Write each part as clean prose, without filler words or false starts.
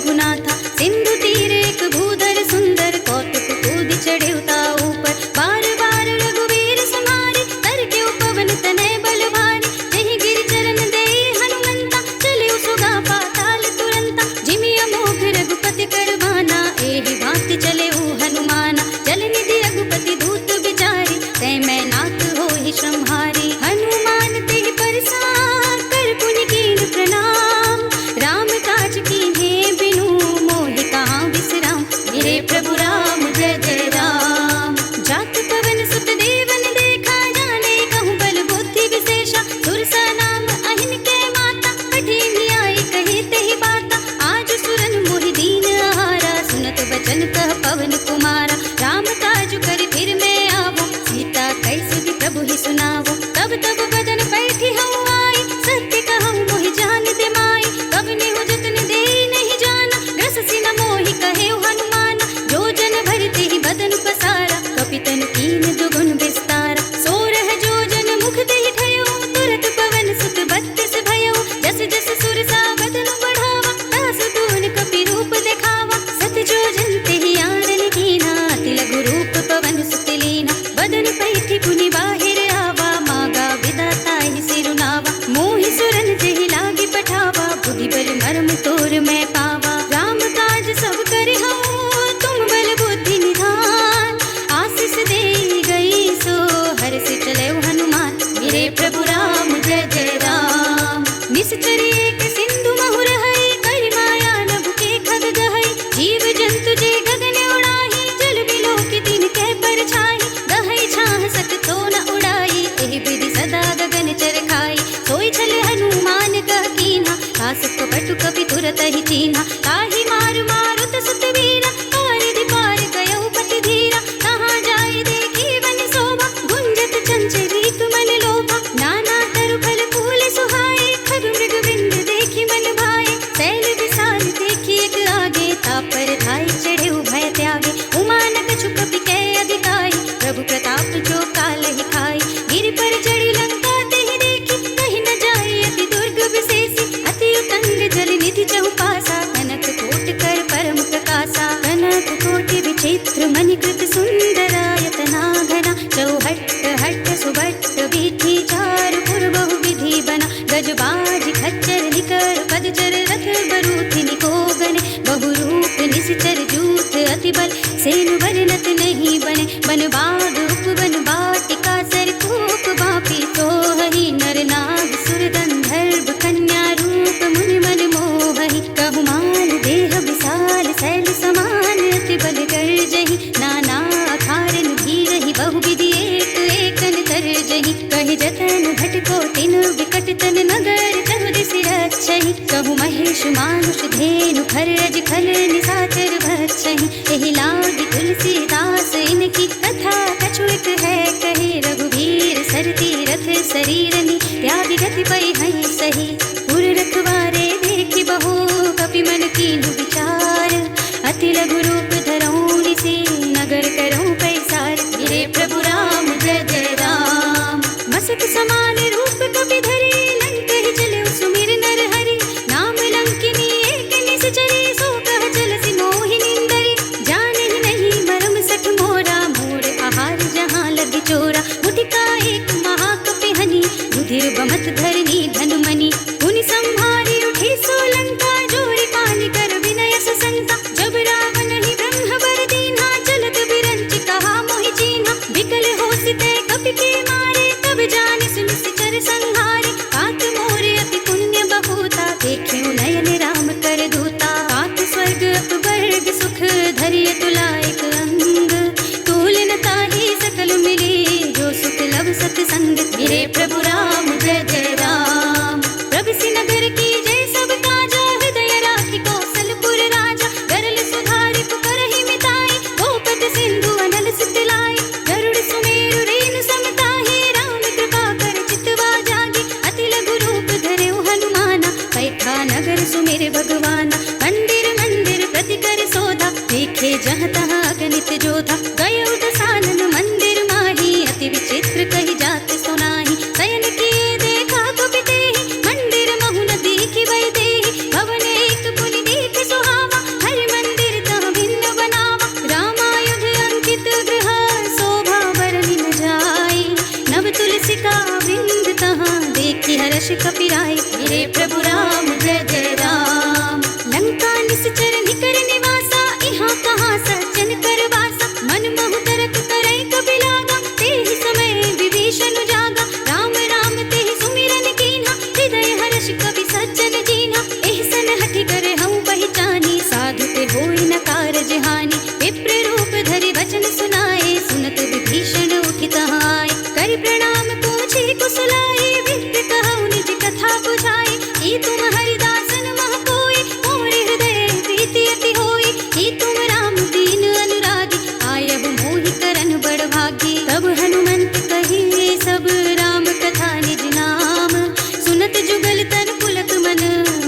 रघुनाथा। सिंधु तीर एक भूधर सुंदर, कौतुक कूद चढ़े उता ऊपर। बार बार रघुवीर समारे, कर के पवन तनय बल भारी। जहि गिर चरण दे हनुमंता, चले सुगा पाताल तुरंता। जिमि अमोघ रघुपति कर बाना, एहि भांति चले हनुमाना। जल निधि रघुपति दूत बिचारी, तै मैं नाथ होहि श्रमहारी। हनुमान तेहि परसार, कर पुनि कीन प्रणाम। राम काज कीन्हे बिनु, मोहि कहाँ विश्राम। मेरे प्रभु राम जय जय राम। जात पवन सुत देवन देखा, जाने कहूँ बल बुद्धि विशेषा। सुरसा नाम अहिन के माता, कठिन आई कही तेहि बाता। आज सुरन मोहि दीन आहारा, सुनत बचन कह पवन कुमारा। राम काज कर फिर मैं आवो, सीता कैसुति प्रभु ही सुनावो। तब तब बदन बैठी हूँ आई, सत्य कहूँ मोहि जान दे माई। कब नेहु जतन दे नहीं जाना, रस सिन मोहि कहे हनुमान। जो जन भरते ही बदन पसारा, कपितन कीन दुगुन विस्तारा। सोरह जो जन मुख देहि ठयो, तुरत पवन सुत बत्तीस भयो। जस जस सुरसा बदन बढ़ावा, तास दून कपि रूप दिखावा। सत जो जन तेहि आनन कीना, अति लघु रूप पवन सुत लीना। बदन पैठी पुनि बाहिर आवा, मागा विधाता ही सिरुनावा। मोहि सुरन जेहि लागी पठावा, बुद्धि बल मर्म तोर मैं पावा। राम काज सब करे हूँ, तुम बल बुद्धि निधान। आशीष दे गई सो, हर से चले हनुमान। मेरे प्रभु राम जय जय राम। निश्चर एक सिंधु महु रहई, कर माया नभ के खग गहई। जीव जंतु जे गगन उड़ाही, जल बिलो की दिन के परछाई। गहई छाह सक तो न उड़ाई, एहि विधि सदा गगन चर खाई। सोई छल हनुमान कह कीन्हा, तास कपटु कपि तुरत ही चीन्हा। ताहि मार मारुत सुत वीरा, पारिधि पार गयउ पति धीरा। कहाँ जाय देखी वन शोभा, गुंजत चंचरित मन लोभा। नाना तरु फल फूल सुहाए, खग मृग बिंद देखी मन भाए। शैल विशाल देखी एक आगे, तापर धाय चढ़े भय त्यागे। उमानक छुक कपि अधिकाई, प्रभु प्रताप जो काल ही खाई। गिर पर चढ़ी लंका तेहि देखी, कहीं न जाए अति दुर्ग विशेषी। अति उतंग जल निधि चहुपासा, कनक कोट कर परम प्रकाशा। कनक कोटि विचित्र मणिकृत सुंदरायतना घना। चौहट्ट हट्ट सुबट्ट बीठी, चार पुर बहु विधि बना। गजबाज खच्चर निकर पदचर, रथ बरूथ निकोगने। बहुरूप निश्चर जूथ अति बल, सेनु वर्णत नहीं बने। बन बाग उपवन बाटिका, सर कूप बापी सोहहि। नर नाग सुर गंधर्व कन्या, रूप मुनि मन मोहहि। कहु माल देह विशाल, शैल समान अति बल गर्जहि। नाना अखारन भीरहि, बहु विधि एक एकन तरजहि। कहि जतन घटको तिन विकट तन, नगर चहु दिसि रक्षहि। कहु महेश मानुष धेनु, खरज खल निशाचर भक्षहि। एहि लागी तुलसीदास, इनकी कथा कछुक है कहे। रघुवीर सर तीरथ शरीरनि, त्याग गति पै हई सही। पुर रखवारे देखी बहु, कपि मन कीन्हु विचार। अति लघु रूप धरऊँ निसि, नगर करऊँ पैसार। मेरे प्रभु राम जय जय राम। मसक समान रूप कपि धरि, लंक ही चले सुमिर नर हरि। नाम लंकिनी एक निश्चरी, सो कह चलसि मोहि निंदरी। जानहि नहीं मरम सठ मोरा, मोर आहार जहाँ लग चोरा। मुटिका एक महाकपि हनि, रुधिर बमत धरनी धनुमनि। पुनि संहारी उठी सोलंका, जोरी पानी कर विनय ससंता। जब रावण ही ब्रह्म बर दीन्हा, चलत बिरंच कहा मोहि चीन्हा। बिकल होसिते कपि के मारे, तब जानि सुनि सिचर संहारे। कात मोरे अति पुण्य बहुता, देखियो नयन राम कर दूता। कात स्वर्ग अपवर्ग सुख, धरिय तुलायक अंग। तुलन ताहि सकल मिली, जो सुख लब सत्संग। मेरे प्रभु राम जय जय राम। प्रभु नगर की जय सब काजा, हृदय राखी कौशलपुर राजा। गरल सुधारि पुकारहि मिताई, गोपद सिंधु अनल सुत लाई। गरुड़ सुमेरु रेनु समताहि, राम कृपा कर चितवा जागी। अति लघु रूप धरऊ हनुमाना, पैठा नगर सुमेर भगवाना। मंदिर मंदिर प्रति कर सोधा, देखे जहाँ तहाँ अगणित जोधा। गयो दसानन मंदिर माही, अति विचित्र कही जात सुनाही। शयन किए देखा कपि तेहि, मंदिर महु न देखि वै देहि। भवन एक पुनि देख सुहावा, हर्ष कपिराय। मेरे प्रभु राम जय जय राम। लंका निश्चर निकर निवासा, यहाँ कहाँ सज्जन कर वासा। मन मोह तरक करई कबि लागा, तेहि समय विभीषण जागा। राम राम तेहि सुमिरन कीन्हा, हृदय हर्ष कपि सज्जन दीन्हा। एहसन हठि करे हऊँ पहचानी, साधु ते होई न कारज हानि। विप्र रूप धरि वचन सुनाए, सुनत विभीषण उठि तहाँ आए। करि प्रणाम पूछे कुशलाए, विप्र कहु निज कथा बुझाए। ई तुम हरिदासन मह कोई, मोर हृदय प्रीति अति होई। ई तुम राम दीन अनुरागी, आयहु मोहि करन बड़ भागी। तब हनुमंत कहिए सब राम कथा निज नाम, सुनत जुगल तन पुलक मन,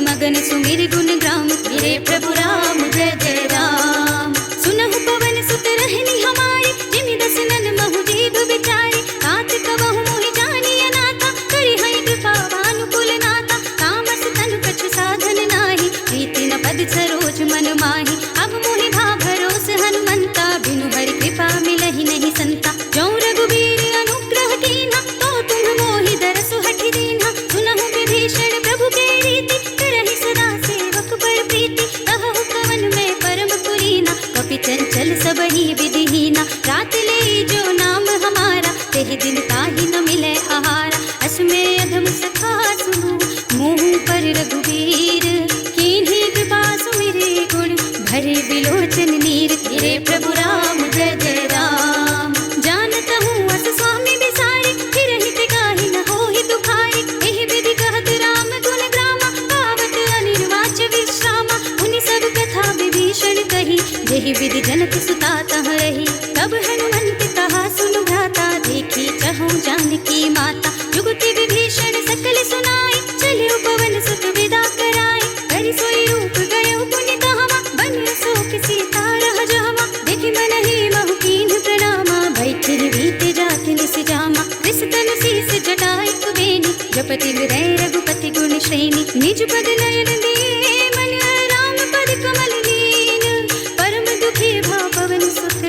मगन सुमिर गुण ग्राम। मेरे प्रभु राम जय जय राम। सुनहु पवन सुत रहनी हमारी, जिमि दसनन महु जीव बिचारी। तात कबहु मोहि जानिय नाथा, करि हई कृपा भानुकुल नाथा। तामस तनु कछु साधन नाही, प्रीति न पद सरोज मन माही। अब मोहि भा भरोस हनुमंता, बिनु हरि कृपा मिलहि नहीं संता। जौं रघुबीर अनुग्रह कीन्हा, तो तुम मोहि दरसु हठि दीन्हा। सुनहु विभीषण प्रभु के रीति, करहि सदा सेवक बड़ प्रीति। कहु कवन में परम पुरीना, कपि चंचल सबहि विधिहीना। रात ले जो नाम हमारा, तेहि दिन ताहि न मिले आहारा। असमय अधम सखा सुनु, मुँह पर रघुबीर। कीन्ही कृपा सुमिरे गुण, भरे बिलोचन नीर। मेरे प्रभु राम जय जय राम। जानत हूँ अस स्वामी बिसारी, फिर हित गाहि न होहि दुखारी। एहि विधि कहत राम गुण ग्रामा, पावत अनिर्वाच विश्रामा। उनि सब कथा विभीषण कही, जेहि विधि जनक सुता तह रही। तब हनुमंत कहा सुनु भ्राता, देखी चहु जानकी माता। जुगति विभीषण सकल सुनाई, चलियो पवन सुत विदा कराई। करि सोई रूप गयो पुनि तहवा, बनियो शोक सीता रह जहवा। देखि मनहि महु कीन्ह प्रणामा, बैठि बीते जात निस जामा। विसतन शीस जटाई कुबेनी, जपति हृदय रघुपति गुण श्रेणी। निज पद नयन दिए मन, राम पद कमल लीन। परम दुखी भा पवन सुत,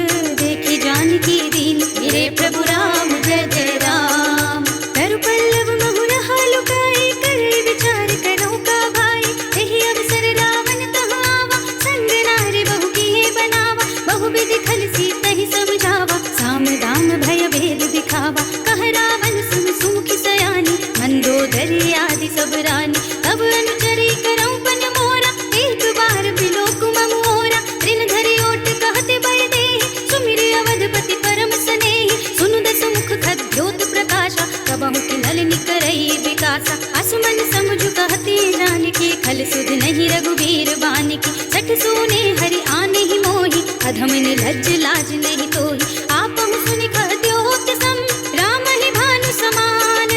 देखि जानकी दीन। मेरे प्रभु राम जय जय राम। तरु पल्लव महु रहा लुकाई, करे विचार करो का भाई। एहि अवसर रावण तहाँ आवा, संग नारी बहु किए बनावा। बहु विधि खल सीतहि समझावा, साम दाम भय भेद दिखावा। कह रावण सुन सुमुखी सयानी, मंदोदरी आदि सब रानी। तब अनुचरी करऊं पन मोरा, एक बार बिलोक मम ओरा। ऋण धरि ओट कहते बय देहि, सुमिर अवधपति परम स्नेहि। सुनु दस मुख खद्योत प्रकाशा, कबहु किन्नल निकरई विकासा। असमन समझु कहते जानकी, खल सुध नहीं रघुबीर बानिकी। सठ सोने हरि आने ही मोहि, अधम निर्लज्ज लाज नहीं तोहि। आपहु सुनि कहद्योत सम, राम ही भानु समान।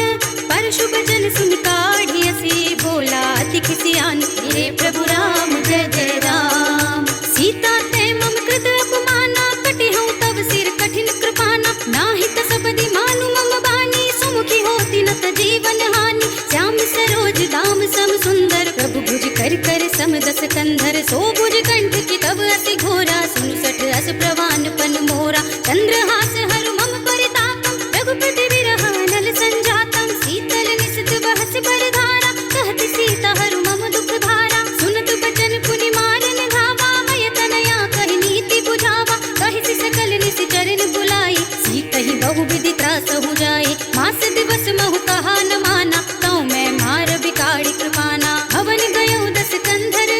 परशु बचन सुनि काढ़ियसि, बोला अति किसियान। मेरे प्रभु राम जय जय राम। सीता ते मम कृत अपमाना, कटिहउँ तब सिर कठिन कृपाना। नाहित सपदि मानु मम बानी, सुमुखी होती न त जीवन हानि। श्याम सरोज दाम सम सुंदर, प्रभु भुज कर कर सम दस कंधर। सो भुज कंठ की तब अति घोरा, सुनु सठ अस प्रवान पन मोरा। चंद्रहास हरु मम परितापम, रघुपति विरह नल संजातम। शीतल निशित बहस बरधारा, कहत सीता हरु मम दुख भारा। सुनत बचन पुनि मारन धावा, मय तनया कहि नीति बुझावा। कहि सकल निस चरण बुलाई, सीतहि बहु विधि त्रासहु जाई। मास दिवस महु कहा न माना, तौ मैं मार बिगाड़ी कृपाना। हवन गयो दस कंधर,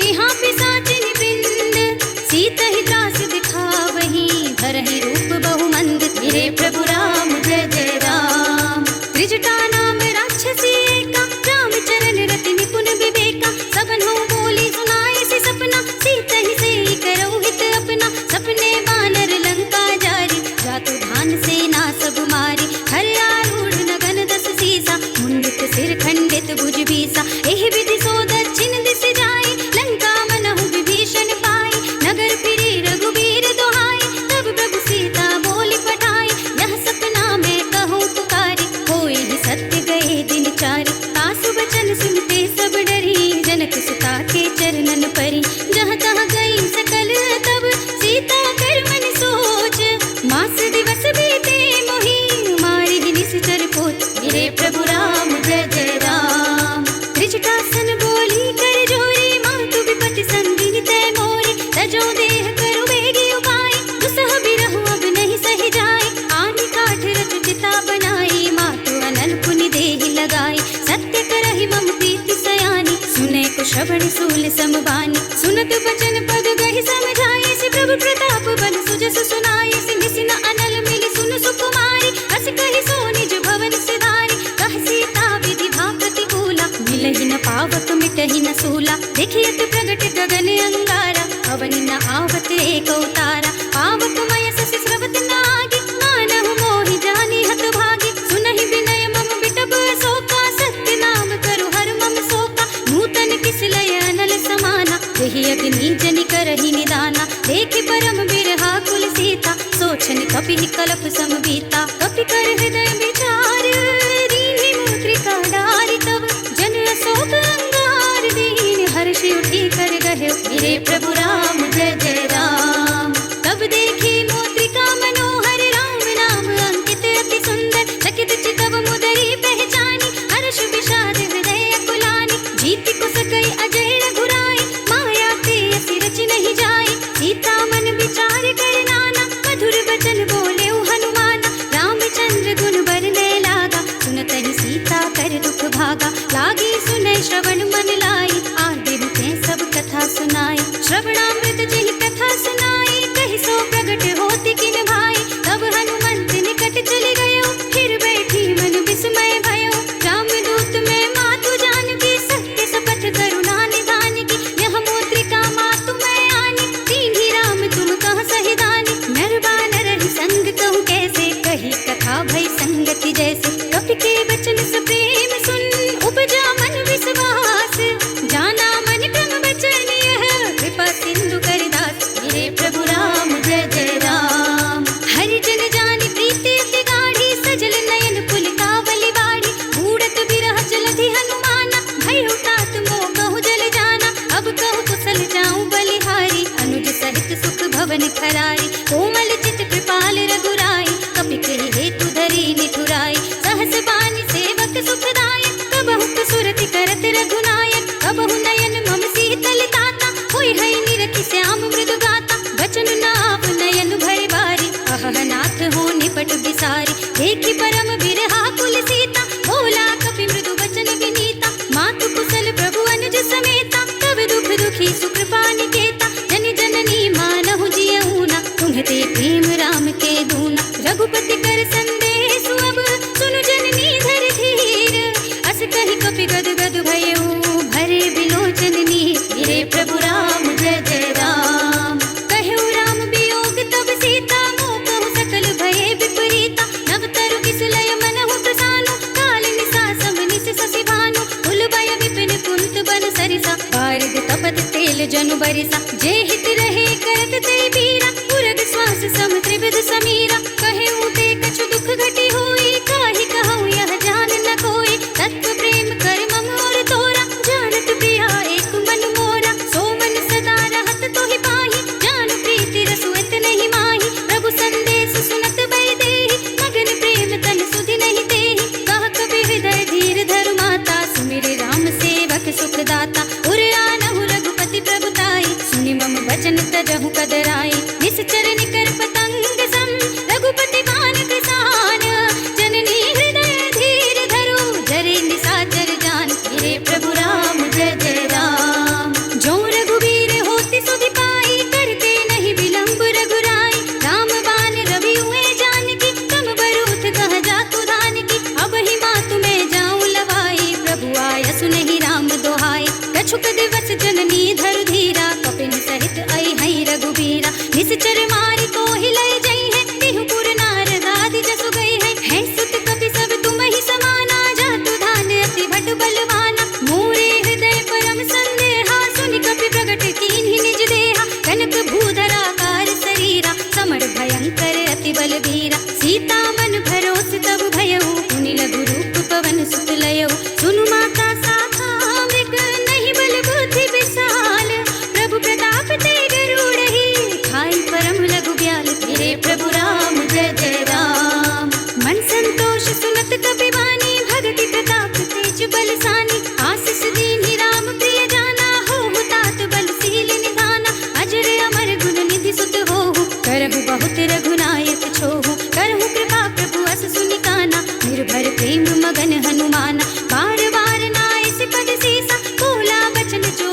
यहाँ पिशाचिनि पिंड। सीतहि त्रास दिखावहि, धरहि रूप बहु मंद। मेरे प्रभु राम जय जय राम। त्रिजटा नाम राक्षसी एका, राम चरण रति निपुण विवेका। सबन हो बोली सुनाए से सपना, सीतहि सेई करौ हित अपना। सपने बानर लंका जारी, जातु धान सेना सब मारी। हर आरूढ़ नगन दस सीसा, मुंडित सिर खंडित भुज बीसा। एहि विधि सो दक्षिण दिस जाई, लंका मनहु विभीषण पाई। नगर फिरे रघुबीर दोहाई, तब प्रभु सीता बोली पठाई। यह सपना मैं कहूँ पुकारी, होई ही सत्य गए दिन चारि। तासु बचन सुनते सब डरी, जनक सुता के चरणन परी। जहाँ तहाँ गई सकल तब, सीता कर मन सोच। मास दिवस बीते मोहि, मारि निश्चर पोच। मेरे प्रभु राम जय जय राम। श्रवण सूल समबानी सुनत बचन पद गहि समझाए से प्रभु प्रताप बन सुजस सुनाए से निसिन अनल मिली सुन सुकुमारी अस कहि सो निज भवन सिधारी कह सीता विधि भा प्रतिकूला मिलहि न पावक मिटहि न सूला देखियत प्रगट गगन अंगारा अवनि न आवत एक अवतारा पावक मय ससि स्रवत नागी मानहु मोहि जानि हत भागी सुनहि विनय मम बिटप शोका सत्य नाम करु हर मम शोका नूतन किस लय अनल समाना यही अग्नि जनि करहि निदाना देखि परम बिरहा कुल सीता सोचन कपि कलप समबीता कपि कर हृदय विचार दीनि मुद्रिका डारि तब जन अशोक अंगार दीन हर्षि उठी कर गहे मेरे प्रभु राम जय जय राम तब देखी मुद्रिका मनोहर राम नाम अंकित अति सुंदर चकित चितव मुदरी पहचानी हर्ष विषाद हृदय अकुलानी जीति को सकई अजय रघुराई माया ते असि रचि नहीं जाए सीता मन विचार कर नाना मधुर वचन बोले हनुमाना रामचंद्र गुण बरने लागा सुनतहि सीता कर दुख भागा लागी सुने श्रवण मन लाई आगे ते सब कथा सुनाई श्रवणामृत जहि कथा सुनाई कहि सो प्रगट होति किन भाई तब हनुमंत निकट चले गयो फिर बैठी मन विस्मय भयो रामदूत में मातु जानकी सत्य सपथ करुणा निधान की यह मुद्रिका मातु मैं आनी दीन्ही राम तुम कह सहिदानी नर बानर ही संग कहूँ कैसे कही कथा भई संगति जैसे कपि के वचन से प्रेम सुन उपजा मन विश्वास जाना मन क्रम वचन यह कृपा सिंधु करिदास मेरे प्रभु राम जय जय राम हरि जन जानि प्रीति अति गाढ़ी सजल नयन पुलकावली बाड़ी बूढ़त बिरह जलधि हनुमाना भय तात मोह कहूँ जल जाना अब कहूँ कुशल जाऊं बलिहारी अनुज सहित सुख भवन खरारी कोमल चित कृपाल रघुराई कपि कहि हेतु धरी निठुराई सहस बानी सेवक सुखदायक कबहु सुरति करत रघुनायक कबहु नयन मम शीतल ताता होय है निरखि श्याम मृदु गाता बचन नाव नयन भय बारी अहह नाथ हो निपट बिसारी देखि परम बिरहा कुल सीता बोला कपि मृदु वचन विनीता मातु कुशल प्रभु अनुज समेता तब दुख दुखी सुकृपा निकेता जन जननी मानहु जियऊना तुम्हते प्रेम राम के दूना रघुपति कर संदेश अब सुनु जननी धर धीर अस कहि कपि गद गद भयऊ भरे बिलोचन नीर मेरे प्रभु राम जय जय राम कहु राम वियोग तब सीता मोह कहु सकल भये विपरीता नव तरु किस लय मनहु प्रसानु काल निसा सम निस ससि भानु कुल भय विपिन कुंत बन सरिसा बारिद तपत तेल जनु बरिसा जे हित रहे करत ते बीरा पुरग श्वास सम त्रिविध समीरा कहे ऊते कछु दुख घटी होई काहि कहूँ यह जान न कोई तत्व प्रेम कर मम और तोरा जानत प्रिया एक मन मोरा सो मन सदा रहत तोहि पाही जान प्रीति रसुत नहीं माही प्रभु संदेश सुनत भय देहि मगन प्रेम तन सुधि नहीं तेहि कह कबि हृदय धीर धरु माता सुमिर राम सेवक सुख दाता उर आनहु रघुपति प्रभुताई सुनि मम वचन तजहु कदराई निश्चर निकर पतंग सम रघुपति बान किसान जननी हृदय धीर धरो जरे निसाचर जान मेरे प्रभु राम जय जय राम जो रघुवीर होति सुधि पाई करते नहीं विलंब रघुराई राम बान रवि हुए जानकी कम बरूथ कह जातु धानकी अब ही मातु मैं जाऊं लवाई प्रभु आय सुनहि राम दोहाई कछुक दिवस जननी धरु धीरा कपिन सहित आई हई रघुबीरा निश्चर मारी को हिलय जई है बिहुपुर नारद आदि जसु गई है सुत कपि सब तुम ही समाना जातु धान अति भट बलवाना मोरे हृदय परम संदेहा सुनि कपि प्रगट कीन्हि निज देहा कनक भूधरा कार शरीरा समर भयंकर अति बलबीरा सीता मन भरोस तब भयऊ पुनि लघु रूप पवन सुत लयऊ सुनु माता साखा मृग नहीं बल बुद्धि विशाल प्रभु प्रताप ते गरुड़हि खाई परम लघु ब्याल मेरे प्रभु राम जय जय राम मन संतोष सुनत कपि वाणी भगति प्रताप तेज बलसानी आशीष दीन्हि राम प्रिय जाना हो तात बलशील निधाना अजर अमर गुण निधि सुत होहु करहु बहुत रघुनायक छोहु करहु कृपा प्रभु अस सुनि काना निर्भर प्रेम मगन हनुमाना बार बार नाय सिपद सीसा बोला बचन जो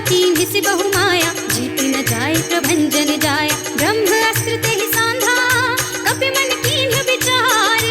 कीन्हि से बहु माया, जीति न जाय प्रभंजन जाय। ब्रह्म अस्त्र तेहि सांधा, कपि मन कीन्हि विचार।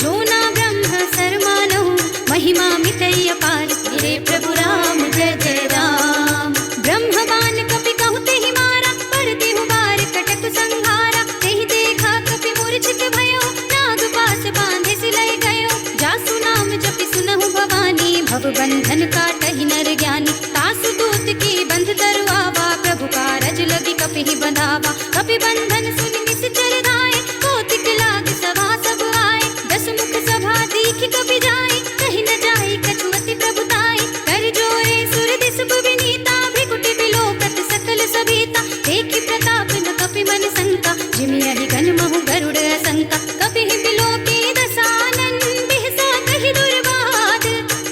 जो ना ब्रह्म सरमानहु, महिमा मितई अपार। मेरे प्रभु राम जय जय राम। ब्रह्म बान कपि कहु तेहि मारा, पर देहु बार कटक संहारा। तेहि देखा कपि मूर्छित भयो, नाग पास बांधे सिलय गयो। जासु नाम जपि सुनहु भवानी, भव बंधन काटहि नर ज्ञानी। तासु दूत की बंध तरुआवा, प्रभु कारज लगी कपिहि बंधावा। कपि बंधन सुनि निश्चर धाये, कौतिक लाग सभा सब आए। दस मुख सभा दीखि कपि जाए, कहि न जाए कछु अति प्रभुताई। कर जोरे सुर दिस विनीता, भृकुटि बिलोकत सकल सभीता। देखि प्रताप न कपि मन शंका, जिमियहि गण महु गरुड़ असंका। कपिहि बिलोके दसानन, बिहसा कहि दुर्वाद।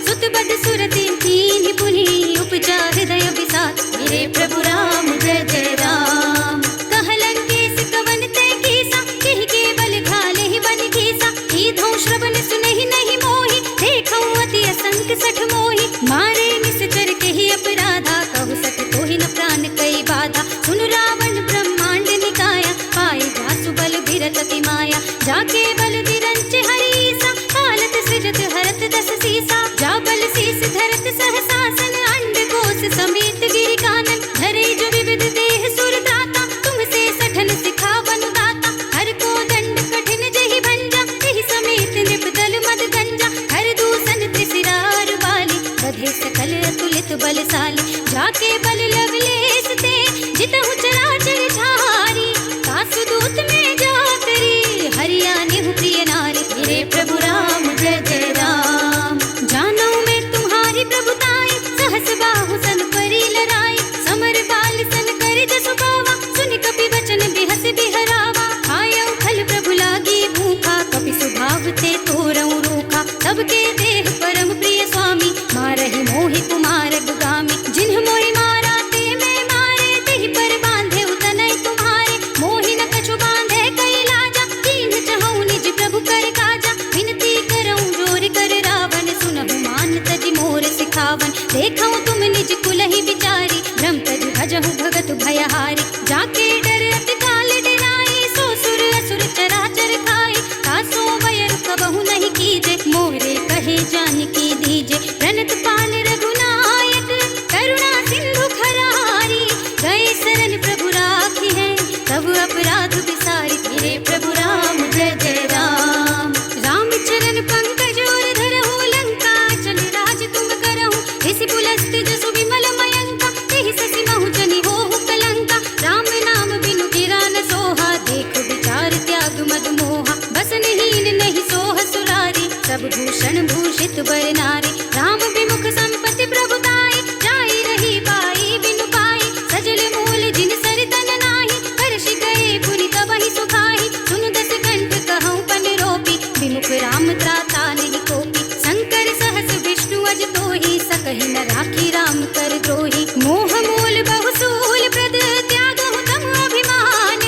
सुत बद सुरति कीन्हि पुनि, उपजा हृदय विषाद। मेरे प्रभु राम जय जय राम। कहलन केस कवन तै कीसा, केहि केवल घालेहि बन घीसा। कीधौ श्रवण सुनहि नहीं मोहि, देखौ अति असंक सठ मोहि। मारे निश्चर केहि अपराधा, कहु सठ कोहि न प्राण कई बाधा। सुन रावण ब्रह्मांड निकाया, पाए जासु बल बिरत अति माया। जाके बल बिरंच हरीसा, पालत सृजत हरत दस सीसा। जा बल शीस धरत सहसासन, अंड कोश समेत गिरि कानन। धरे जो विविध देह सुर दाता, तुमसे सठन सिखावनु दाता। हर को दंड कठिन जहि भंजा, तेहि समेत नृप दल मद गंजा। हर दूषण त्रिशिरार बाली, बधे सकल अतुलित बलशाली। जाके बल लवलेश ते, जितहु चराचर झारी। तासु दूत में जाकरी, हरिया निहु प्रिय नारी। मेरे प्रभु राम जय जय राम। जानो मैं तुम्हारी प्रभुताई, सहस बाहु सन परी लड़ाई। समर बाल सन कर जसु पावा, सुनि कपि वचन बिहस बिहरावा। आयौ खल प्रभु लागी भूखा, कपि सुभाव ते तोरऊ रूखा। सबके देह परम प्रिय स्वामी, मारहि मोहि कुमार दुगामी। जिन्ह मोहि मारा ते मैं मारे, तेहि पर बांधे उतनय तुम्हारे। मोहि न कछु बांधे कई लाजा, कीन्ह चहु निज प्रभु कर काजा। विनती करऊं जोर कर रावण, सुनहु मान तजि मोर सिखावन। देखऊं तुम निज कुलहि विचारी, भ्रम तजि भजहु भगत भयहारी। जाके डर अति काल डराई, सो सुर असुर चराचर खाई। तासो वयर कबहु नहीं कीजे, मोरे कहे जानकी दीजे। प्रणत पाल रघुनायक, करुणा सिंधु खरारी। गए शरण प्रभु राखी है, तब अपराध विसारी। मेरे प्रभु राम जय जय राम। राम चरण पंकज और धरहु, लंका चल राज तुम करहु। इसी पुलस्त जसु विमल मयंका, तेहि ससि महु जनि होहु कलंका। राम नाम बिनु गिरा न सोहा, देख विचार त्याग मद मोहा। बसनहीन नहीं सोह सुरारी, सब भूषण भूषित बर नारी। राम विमुख संपत्ति प्रभुताई, जाई रही पाई बिनु पाई। सजल मूल जिन सरितन नाही, हर्षि गए पुनि तबहि सुखाई। सुनु दस कंठ कहऊं पन रोपी, विमुख राम त्राता नहीं कोपी। शंकर सहस विष्णु अज तोहि, सकहि न राखी राम कर द्रोही। मोह मूल बहुसूल प्रद, त्यागहु तम अभिमान।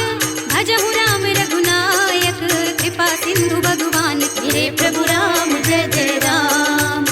भजहु राम रघुनायक, कृपा सिंधु भगवान। मेरे प्रभु राम जय जय राम।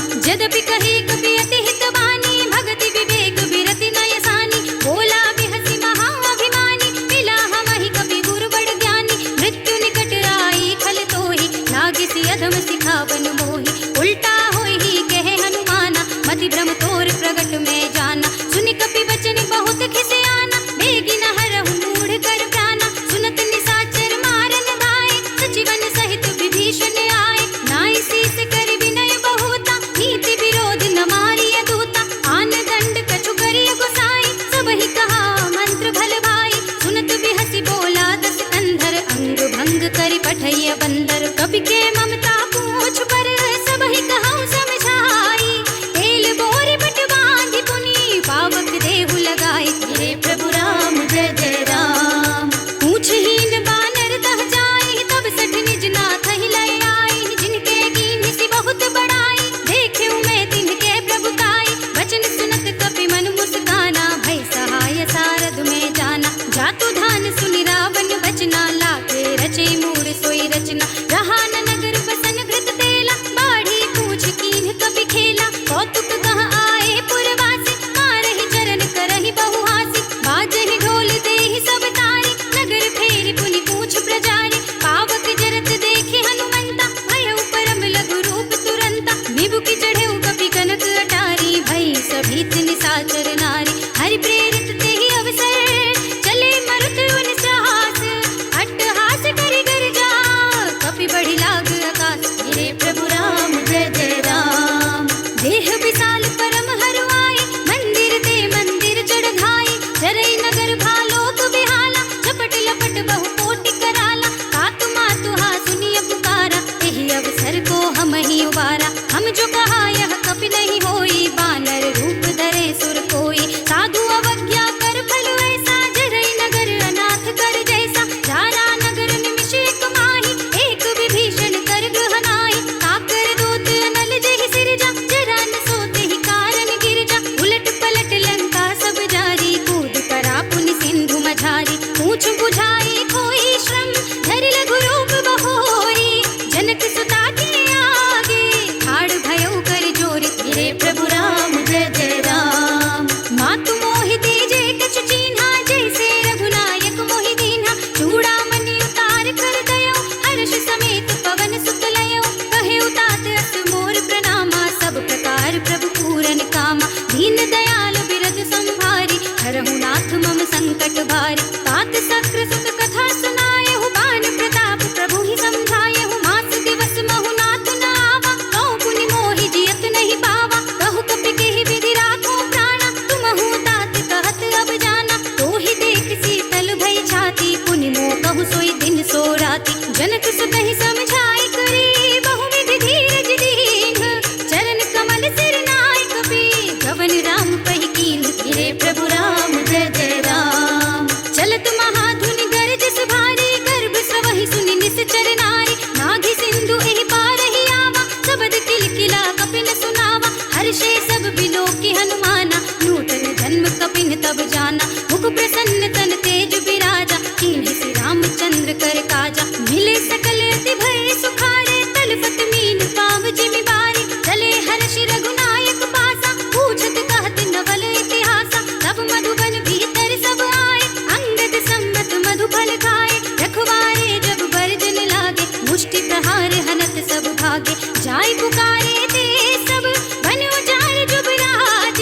नाथ मम संकट भारी। तात सक्र सुत कथा सुनाए हूँ, बान प्रताप प्रभु ही समझाए हूँ। मास दिवस महु नाथ न आवा, कहूँ पुनि मोहि जियत नहीं पावा। कहु कपि केहि विधि राखो प्राणा, तुमहु तात कहत अब जाना। तो ही देख शीतल भई छाती, पुनि मोह कहु सोई दिन सो राती। जनक सुत ही समझाई करी, बहु विधि धीरज दीन। चरण कमल सिर नाय कपि, गवन राम पहि कीन। गिरे प्रभु राम जय जय राम। चलत महाधुनि गरजस भारी, गर्भ स्रवहि सुनि निश्चर नारी। नाघि सिंधु एहि पारहि आवा, सबद किलकिला कपिन सुनावा। हर्षे सब बिलोकी हनुमाना, नूतन जन्म कपिन तब जाना। मुख प्रसन्न तन तेज बिराजा, कीन्हि श्री रामचंद्र कर काजा। मिले सकल अति भय सुखारे, तलपत मीन पाव जिमि बारी। चले हर्षि रघुनायक पासा, पूछत कहत नवल इतिहासा। तब मधुबन भीतर सब आए, अंगद सम्मत मधुफल खाए। रखवारे जब बरजन लागे, मुष्टि प्रहार हनत सब भागे। जाय पुकारे ते सब, बन उजाड़ जुबराज।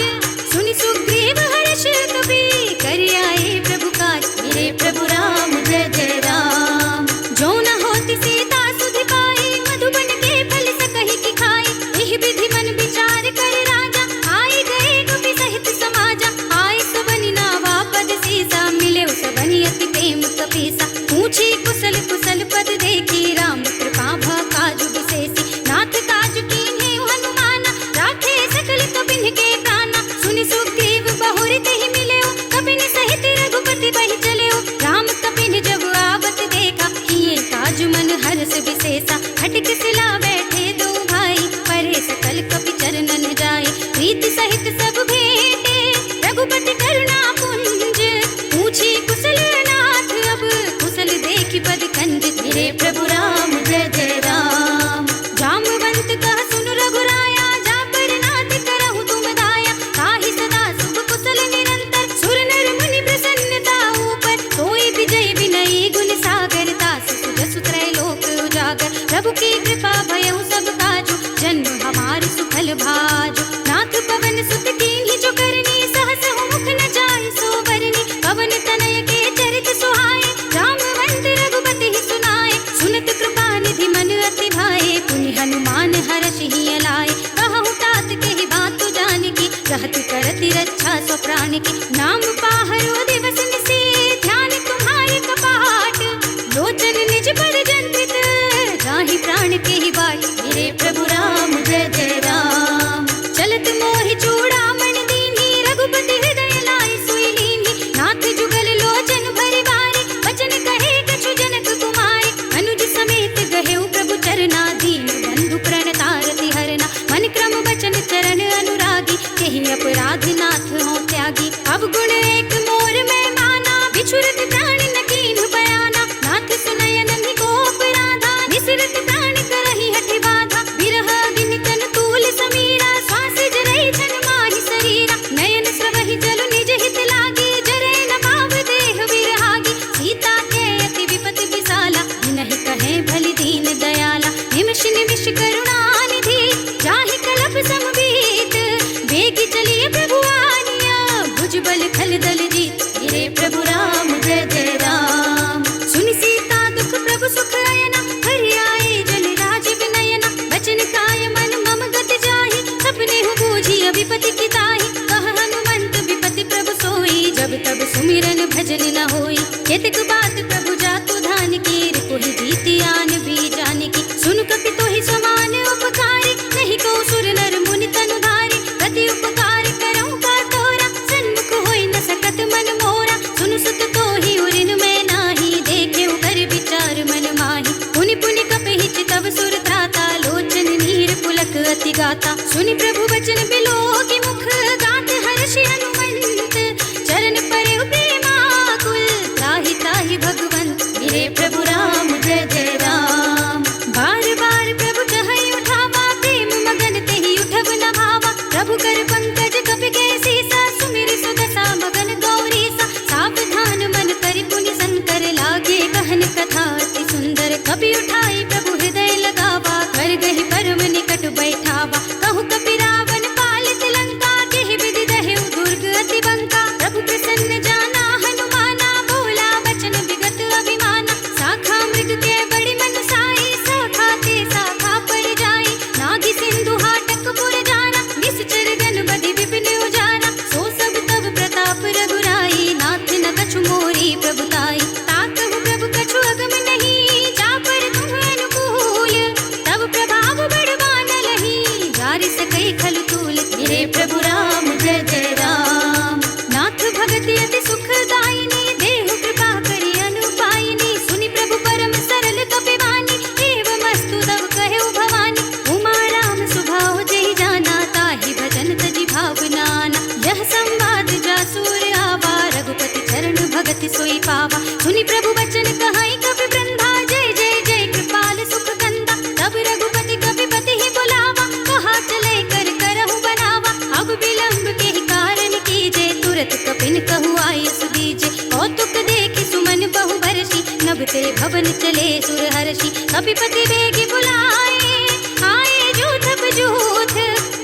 सुनि सुग्रीव हर्ष कपि, कर आए प्रभु काज। मेरे प्रभु राम जय जय राम। जो न होती सीता सुधि पाई, मधुबन के फल सकहि की खाई। एहि विधि मन विचार कर राजा, आई गए कपि सहित समाजा। आए सबनि नावा पद सीसा, मिले सबनि अति प्रेम कपीसा। पूछी कुशल कुशल पद देखी, राम कृपा भा काजु विशेषी। नाथ काज कीन्हे हनुमाना, राखे सकल कपिन के प्राणा। सुनि सुग्रीव बहुरि तेहि मिलेउ, कपिन सहित रघुपति बहि चलेउ। राम कपिन जब आवत देखा, किए काज मन हर्ष विशेषा। खटक सिला बैठे दो भाई, परे सकल कपि चरणन जाए। प्रीति सहित सब भेंटे, रघुपति करुणा पुंज। पूछी कुशल नाथ अब, कुशल देखि पद कंज। मेरे प्रभु राम जय जय राम। जामवंत कह सुन रघुराया, जा पर नाथ करहु तुम दाया। ताहि सदा शुभ कुशल निरंतर, सुर नर मुनि प्रसन्नता ऊपर। सोई विजय विनयी गुण सागर, तास सुजसु त्रैलोक उजागर। प्रभु की कृपा भयउ सब काजु, जन्म हमार सुफल भाजु। नाथ पवन सुत कीन्हि जो करनी, सहस मुख न जाय सो बरनी। पवन तनय के चरित सुहाए, जामवंत रघुपति ही सुनाए। सुनत कृपा निधि मन अति भाए, पुनि हनुमान हर्षि हिय लाए। कहु तात केहि बात जानकी, कहत करति रक्षा सो प्राण की। नाम पाहरो दिवस निशि, ध्यान तुम्हारे कपाट। लोचन निज पर जंत्रित, जाहि प्राण केहि बाट। मेरे प्रभु राम जय जय राम। चलत मोहि चूड़ामणि दीन्हि, रघुपति हृदय लाए सोई लीन्हि। नाथ जुगल लोचन भरि बारी, वचन कहे कछु जनक कुमारी। अनुज समेत गहेउ प्रभु चरना, दीन बंधु प्रणतारति हरना। मन क्रम वचन चरण अनुरागी, केहि अपराध नाथ हो त्यागी। अब गुण एक मोर में माना, बिछुरत प्राण न कीन्हु बयाना। नाथ सुनय नन्हि को अपराधा, निसरत प्राण करहि हठि बाधा। बिरह अग्नि तन तूल समीरा, श्वास जरई छन माहि शरीरा। नयन स्रवहि जल निज हित लागी, जरै न पाव देह विरहागी। सीता के अति विपति विसाला, नहीं कहे भलि दीन दयाला। निमिष निमिष करुणा निधि, जाहि कलप समबीत। बेगी चलिए प्रभु आनिया, भुजबल खल दल जीत। मेरे प्रभु राम जय जय राम। सुनि सीता दुख प्रभु सुख अयना, हरि आए जल राज विनयना। बचन काय मन मम गत जाहि, सपने हु बूझी विपति की ताहि। कह हनुमंत विपति प्रभु सोई, जब तब सुमिरन भजन न होई। केतक बात प्रभु जातु धान की, रिपुहि जीति आन भी जानकी। सुन कपि तोहि समान उपकारी, नहीं को सुर नर मुनि तनु धारी। प्रति उपकार करऊं का तोरा, सन्मुख होई न सकत मन मोरा। सुन सुत तोहि उरिन में नाही, देखे कर विचार मन माही। पुनि पुनि कपहि चितव सुर त्राता, लोचन नीर पुलक अति गाता। सुनि प्रभु वचन बिलोकी मुख, गात हर्षि हनुमंत। चरण परेउ प्रेमाकुल, त्राहि त्राहि भगवंत। मेरे प्रभु राम जय जय राम। अति अति सुखदायिनी, देहु कृपा करि अनुपायिनी, सुनि प्रभु परम सरल कपिवानी, एवमस्तु तव कहु भवानी। उमा राम सुभाव जेहि जाना, ताहि भजन तजि भावनाना। यह संवाद जासुर आवा, रघुपति चरण भगति सोई पावा। सुनि प्रभु वचन कहाई कपि वृंदा, जय जय जय कृपाल सुख कंदा। तब रघुपति कपिपति ही बुलावा, कहा चले कर करहु बनावा। अब विलंब के ही कारण कीजे, तुरत कपिन कहु आय सुदीजे। कौतुक देखि सुमन बहु बरसी, नभ ते भवन चले सुर हर्षि। कपिपति बेगी बुलाए, आए जूथ बजूथ,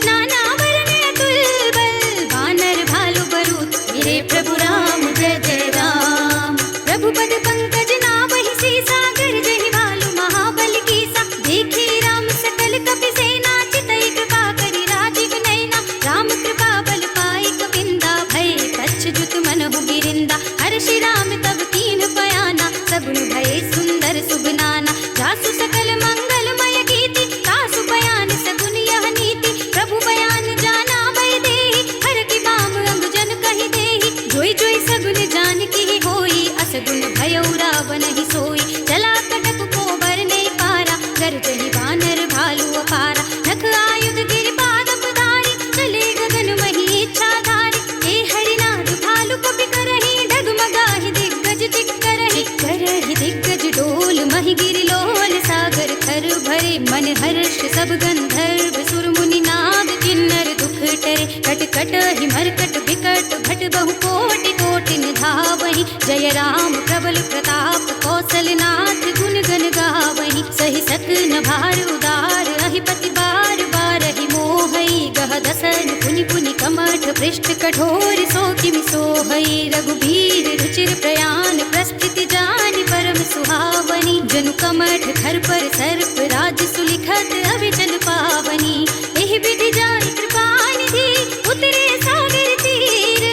नाना वरण अतुल बल, वानर भालु बरूथ। मेरे प्रभु राम जय जय राम। प्रभु पद पंकज नावहि सीसा, गरजहि भालु महाबल कीसा। देखी राम सकल कपि सेना, चितई कृपा करि राजीव नयना। राम कृपा बल पाई कपिंदा, भय कच्छ मनहु गिरिंदा। हर्षि राम तब कीन बयाना, सगुन भय सुंदर सुबनाना। जासु सकल मंगलमय गीति, तासु बयान सगुन यह नीति। प्रभु बयान जाना भय देहि, हर की बाम अंग जन कहि देहि। जोई जोई सगुन जान की होई, असगुन भयउ रावण ही सोई। चला कटक को बरने पारा, गरजहि वानर भालु अपारा। नख आयुध गिरि पादप धारी, चले गगन मही इच्छाधारी। हे हरिनाथ भालु कपि करहि, डगमगाहि दिग्गज चिक्करहि। करहि दिग्गज डोल, महि गिरि लोल। सागर थर भरे, मन हर्ष सब गंधर्व सुर मुनि नाद। किन्नर दुख टरे, कट कट ही मरकट विकट। भट बहु कोटि कोटि निधावहि, जय राम प्रबल प्रताप। कौशलनाथ गुण गण गावहि, सहि सकन भार उदार। अहिपति बार बारहि मोहई, गह दसन पुनि पुनि कमठ। पृष्ठ कठोर सो किमि सोहई, रघुबीर रुचिर प्रयाण। प्रस्थिति जानि परम सुहावनी, जनु कमठ खर पर सर्प। राज सुलिखत अविचल पावनी, एहि विधि जानि कृपा निधि। उतरे सागर तीर,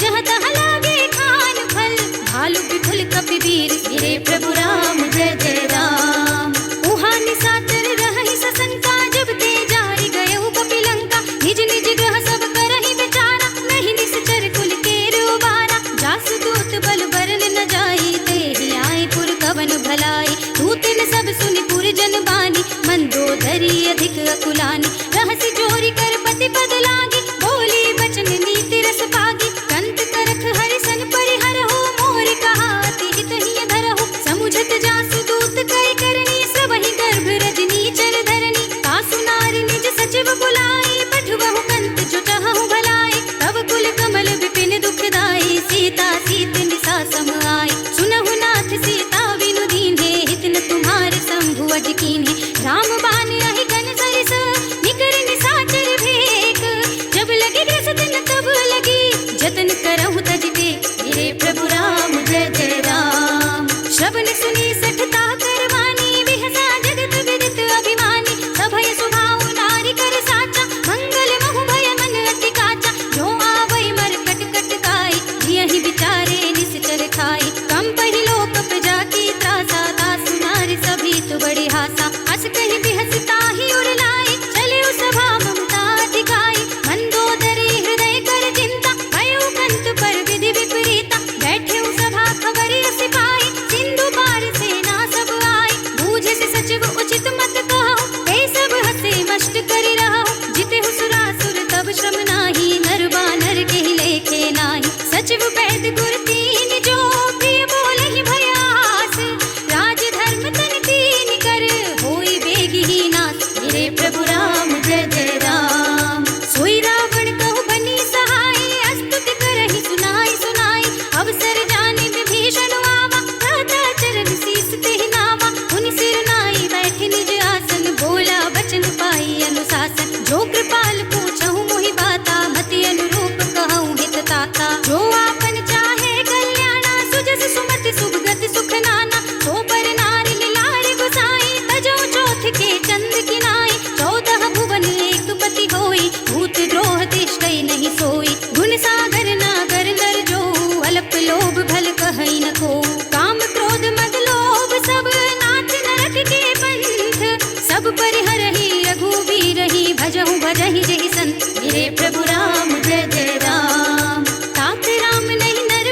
जहाँ तहाँ लागे खान फल। भालु विपुल कपि वीर, मेरे प्रभु राम जय जय राम। उहाँ निशाचर रहहि सशंका, जब ते जारि गयउ कपि लंका। निज निज ग्रह सब करहि विचारा, नहीं निश्चर कुल केर उबारा। जासु दूत बल बरन न जाई, तेहि आए पुर कवन भलाई। दूतन सब सुनि पुर जन बानी, मंदोदरी अधिक अकुलानी। रहसि जोरी कर पति पद लागी, बोली बचन नीति रस पागी। कंत करख हरिसन परिहरहु, मोर कहा अति हित हिय धरहु। समुझत जासु दूत कई करनी, सबहि गर्भ रजनी चर धरनी। तासु नारी निज सचिव बुलाई, पठवहु कंत जो चाहहु भलाई। तब कुल कमल विपिन दुखदाई, सीता सीत निसा सम आई। सुनहु नाथ सीता बिनु दीन्हे, हित न तुम्हारे शंभु अज कीन्हे। राम बान अहि गन सरिस, निकर निशाचर भेक। जब लगी ग्रस दिन तब लगी, जतन करहु तज टेक। मेरे प्रभु राम जय जय राम। श्रवण सुनी सठता करवानी, बिहसा जगत विदित अभिमानी। सभय सुभाव नारी कर साचा, मंगल महु भय मन अति काचा। जो आवै मर कट कट काई, जियहि विचारे निश्चर खाई। कंपहि लोक प्रजा की त्रासा, तासु नारी सभी तु बड़ी हासा। हस कहि बिहस ताहि उर लाई, चले सभा ममता दिखाई। मंदोदरी हृदय कर चिंता, भयउ कंत पर विधि विपरीता। बैठे सभा खबर अस पाई, सिंधु पार सेना सब आई। बूझे से सचिव उचित मत कहु, ते सब हसे मष्ट करि रहु। जिते सुरासुर तब श्रम नाही, नर बानर के ही लेखे नाही। सचिव वैद गुर तीन जो, प्रिय बोलहि भयास। राज धर्म तन तीन कर, होई बेगी ही नास। मेरे प्रभु राम जय जय राम। सोई रावण कहु बनी सहाय, अस्तुति करहि सुनाई सुनाई। अवसर जानि विभीषण आवा, दाता चरण शीस तेहि नावा। उनि सिर नाई बैठे निज आसन, बोला बचन पाई अनुशासन। जो कृपाल पूछहु मोहि बाता, मति अनुरूप कहऊँ हित ताता। जो आपन चाहे कल्याणा, सुजस सुमति सुभगति सुख नाना। सो पर नारी लारि गुसाई, तजौ चौथ के चंद किनाई। 14 भुवन एक पति होई, भूत द्रोह तिष्ठै नहीं सोई। गुण सागर नागर नर जो, अल्प लोभ भल कहै न को। काम क्रोध मद लोभ सब, नाथ नरक के पंथ। सब परिहरहि रघुवीरहि, भजहु भजहि जहि संत। मेरे प्रभु राम जय जय राम। तात राम नहीं नर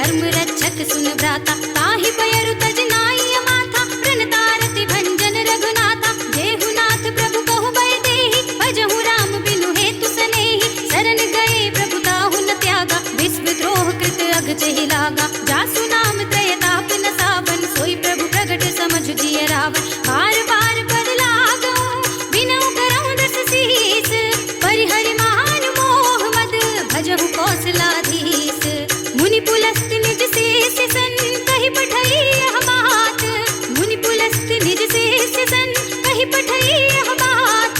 धर्म रक्षक सुन भ्राता, ताहि पयरु तज नाई माथा, प्रणतारति भंजन रघुनाथा। जेहुनाथ प्रभु कहु बय देहि, भजहु राम बिनु हेतु सनेहि। शरण गए प्रभु ताहु न त्यागा, विश्व द्रोह कृत अघ चहि लागा। जासु नाम त्रय ताप न सावन, सोई प्रभु प्रगट समझ जिय रावण। बार बार पद लागऊं, बिनऊ करऊं दस सीस, परिहरि मान मोह मद, भजहु कौशलाधीश। मुनि पुलस्त निज शेष सन, कहि पठई यह बात। मुनि पुलस्त निज शेष सन, कहि पठई यह बात।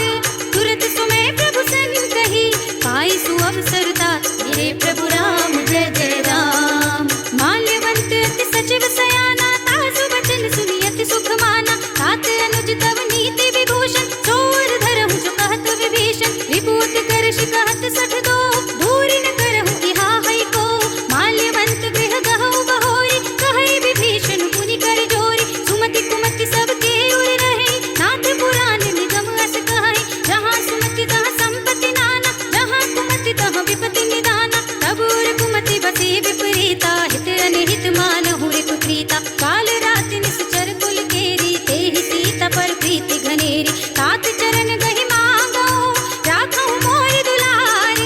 तुरत सुमय प्रभु सन कही, पाई सुअवसर तात। हे प्रभु राम जय जय राम। माल्यवंत अति सचिव सयाना, तासु वचन सुनि अति सुख माना। तात अनुज तव नीति विभूषण, चोर धरहु जो कहत विभीषण। विभूति करश कहत सठ दो, दूरि न करहु इहा है को। माल्यवंत गृह गहु बहोरी, कहै विभीषण मुनि कर जोरी। सुमति कुमति सबके उर रहे, नाथ पुराण निगम अस कहै। जहाँ सुमति तहाँ संपत्ति नाना, जहाँ कुमति तहाँ विपत्ति निदाना। तब उर कुमति बसे विपरीता, हित अनहित मानहु रिपु प्रीता। काल राति निश्चर कुल केरी, तेहि सीता पर प्रीति घनेरी। तात चरण गहि मांगो, राखहु मोर दुलार।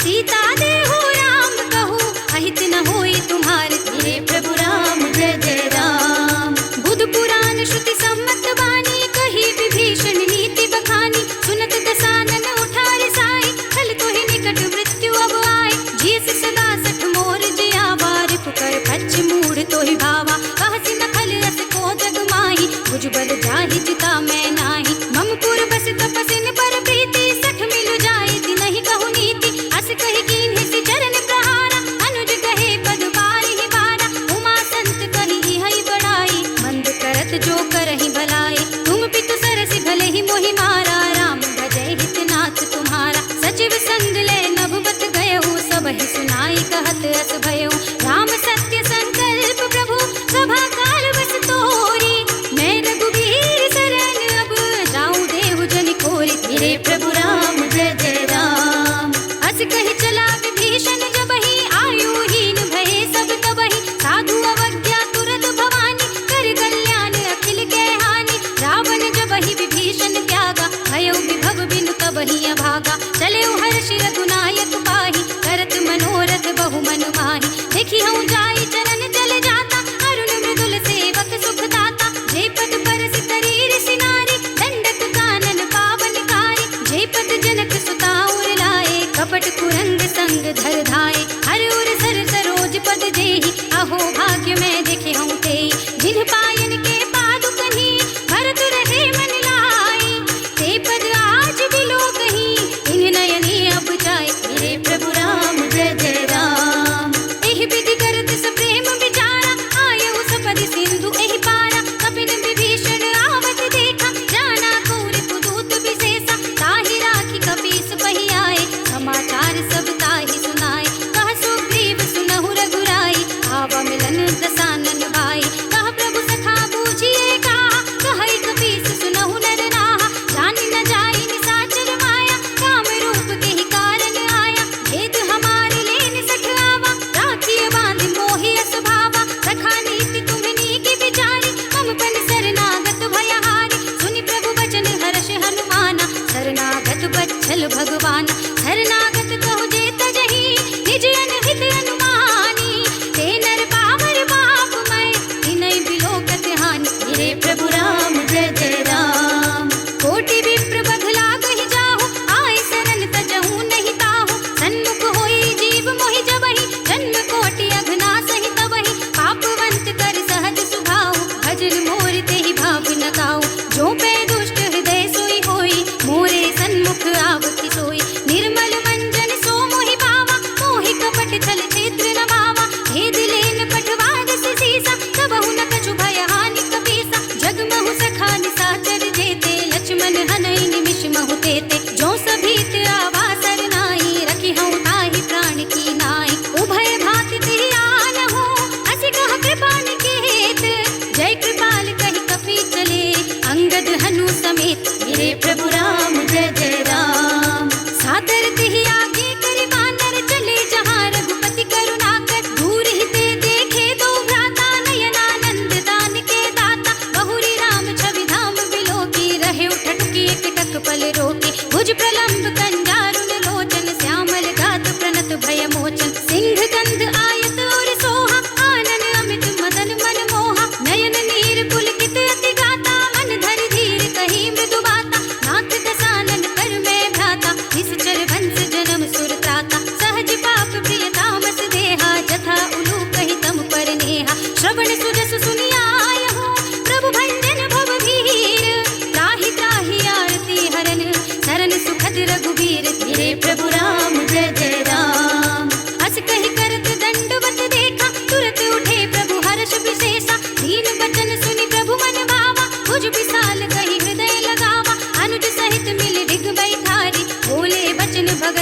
सीता देहु राम कहू, अहित न होई तुम्हार। हे प्रभु राम जय जय राम। बुध पुराण श्रुति सम्मत वाणी, कही विभीषण नीति बखानी। सुनत दसानन उठारे साई, खल तोहि निकट मृत्यु अब आए। जियस सदा सठ मोर जियावा, रिपुकर फच मूढ़ तोहि भावा। कहसि न खल रस को जग माही, भुजबल जाहि जिता मैं नाही। ममपुर बस तपसिन पर प्रीति, सठ मिलु जाए तिनहि कहु नीति। अस कहि कीन्हि चरण प्रहारा, अनुज कहे पद बारिहि बारा। उमा संत कहि हई बड़ाई, मंद करत जो करहि भलाई। तुम पितु सरसि भले ही मोहि मारा, राम भजै हित नाथ तुम्हारा। सचिव संग ले नभुबत गयहु, सबहि सुनाई कहत अस भयउ। राम सत्य संकल्प प्रभु, सभा काल बस तोरी। मैं रघुबीर शरण अब, जाऊं देहु जनि खोरी। हे प्रभु राम जय जय राम। अस कहि चला विभीषण जबहि, आयुहीन भये सब तबहि। साधु अवज्ञा तुरत भवानी, कर कल्याण अखिल के हानि। रावण जबहि विभीषण त्यागा, भयउ विभव बिनु तबहि अभागा। चलेउ हर्षि रघुनायक पाहि, करत मनोरथ बहु मन माहि। देखि हूँ जाई चरण चल जाता, अरुण मृदुल सेवक सुख दाता। जे पद परस करीर सिनारी, दंडक कानन पावनकारी। जे पद जनक सुता उर लाए, कपट कुरंग संग धर धाए। हर उर सर सरोज पद जेहि, अहो भाग्य मैं देखे हूँ तेहि। जिन पायन के पादुकहि, भरत रहे मन लाई। ते पद आज बिलो कहीं, इन नयनी अब जाए। हे प्रभु राम जय जय राम। एहि विधि करत सप्रेम विचारा, आयहु सपदि सिंधु एहि पारा। कपिन विभीषण आवत देखा, जाना कौर पुदूत विशेषा। ताहि राखी कपीस पहि आए, समाचार सब ताहि सुनाए। कह सुग्रीव सुनहु रघुराई, आवा मिलन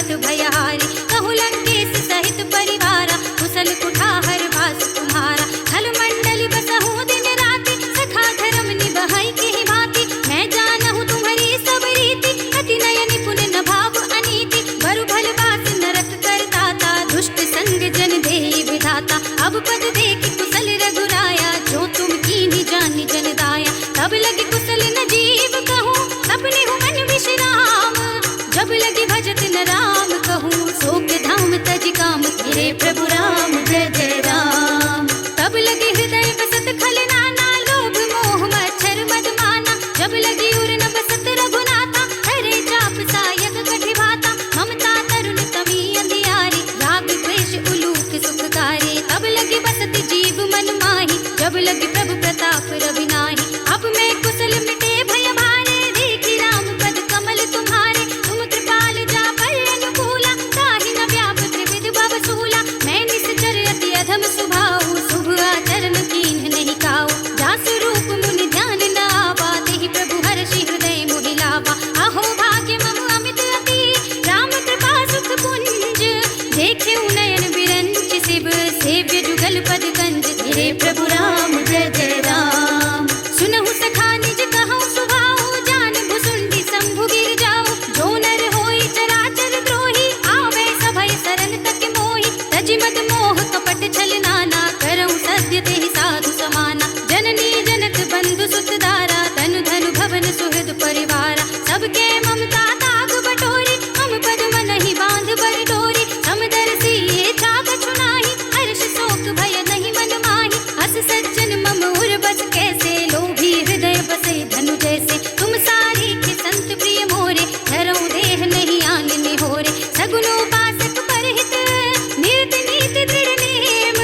भगत भयहारी। कहूँ लंकेश सहित परिवारा, कुशल कुठार वास तुम्हारा। खल मंडल बसहु दिन राति, सखा धर्म निबहै की भांति। मैं जानहु तुम्हारी सब रीति, अति नय निपुण न भाव अनीति। बरु भल बास नरक करदाता, दुष्ट संग जन देहि विधाता। अब पद देखि कुशल रघुराया, जो तुम कीन्ही जानि जन दाया। तब लगे कुशल न जीव कहूँ, अपने हूँ मन विश्राम। जब लगे भजत न राम कहूँ, शोक धाम तज काम। तेरे प्रभु राम जय जय राम। तब लगे हृदय बसत खल नाना, लोभ मोह मच्छर मद माना। जब लगी उर न बसत रघुनाथा, हरे चाप सायक कठि भाता। ममता तरुण तमी अंधियारी, राग द्वेष उलूक सुखकारी। तब लगी बसत जीव मन माही, जब लगी प्रभु प्रताप रवि नाही। अब मैं कुशल मिटे भय भारे, देखी राम पद कमल तुम्हारे। तुम कृपाल जा पर अनुकूला, ताहि न व्याप त्रिविध भव सूला। मैं निश्चर अति अधम स्वभाव, शुभ आचरण कीन्ह नहीं काऊ। जासु रूप मुनि ध्यान न आवा, तेहि प्रभु हर्षि हृदय मोहि लावा। अहो भाग्य मम अमित अति, राम कृपा सुख पुंज। देखे नयन बिरंच शिव, सेव्य जुगल पद कंज। तेरे प्रभु राम जय जय राम। सुनहु सखा निज कहूँ सुभाऊ, जान भुसुंडी शंभु गिर जाऊ। जो नर होई चराचर द्रोही, आवे सभय सरन तक मोहि। तजि मद मोह कपट छल नाना, करऊँ सत्य तेहि साधु समाना। जननी जनक बंधु सुत दारा, तनु धनु भवन सुहृद परिवारा। सबके ममता ताग बटोरी, मम पद मनहि बांध बर डोरी। समदर्शी ये छाग छुनाहि, हर्ष शोक भय नहीं मन माहि। हस सज्जन मम उर बस कैसे, लोभी हृदय बसे धनु जैसे। तुम सारी के संत प्रिय मोरे, धरऊँ देह नहीं आन निहोरे। सगुनोपासक परहित, नियत नीति दृढ़ नेम।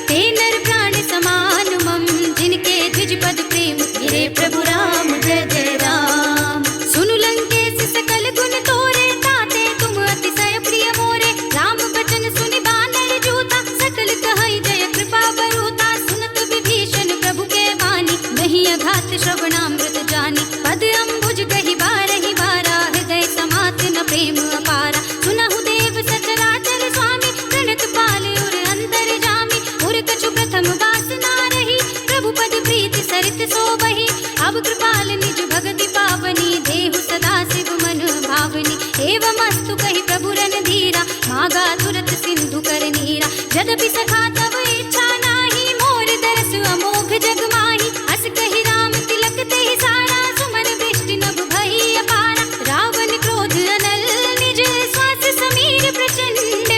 ते नर प्राण समान मम, जिनके द्विज पद प्रेम। तेरे प्रभु राम जय जय राम। सुनु लंकेश सकल गुण तोरे, ताते तुम अतिशय प्रिय मोरे। राम बचन सुनि बानर जूता, सकल कहै जय कृपा बरूता। सुनत विभीषण प्रभु के वाणी, नहीं अघात श्रवणामृत जानी। पद अम्बुज कहि बारहि बारा, हृदय समात न प्रेम अपारा। सुनहु देव सचराचर स्वामी, प्रणत पाल उर अंतर जामी। उर कछु प्रथम वासना रही, प्रभु पद प्रीति सरित सोबहि। अब कृपाल निज भगति पावनी, देहु सदा शिव मन भावनी। एवमस्तु कहि प्रभु रणधीरा, मागा तुरत सिंधु कर नीरा। यद्यपि सखा तब इच्छा नाही, मोर दरस अमोघ जग माही। हस कहि राम तिलक तेहि सारा, सुमन वृष्टि नभ भई अपारा। रावण क्रोध अनल निज, श्वास समीर प्रचंड।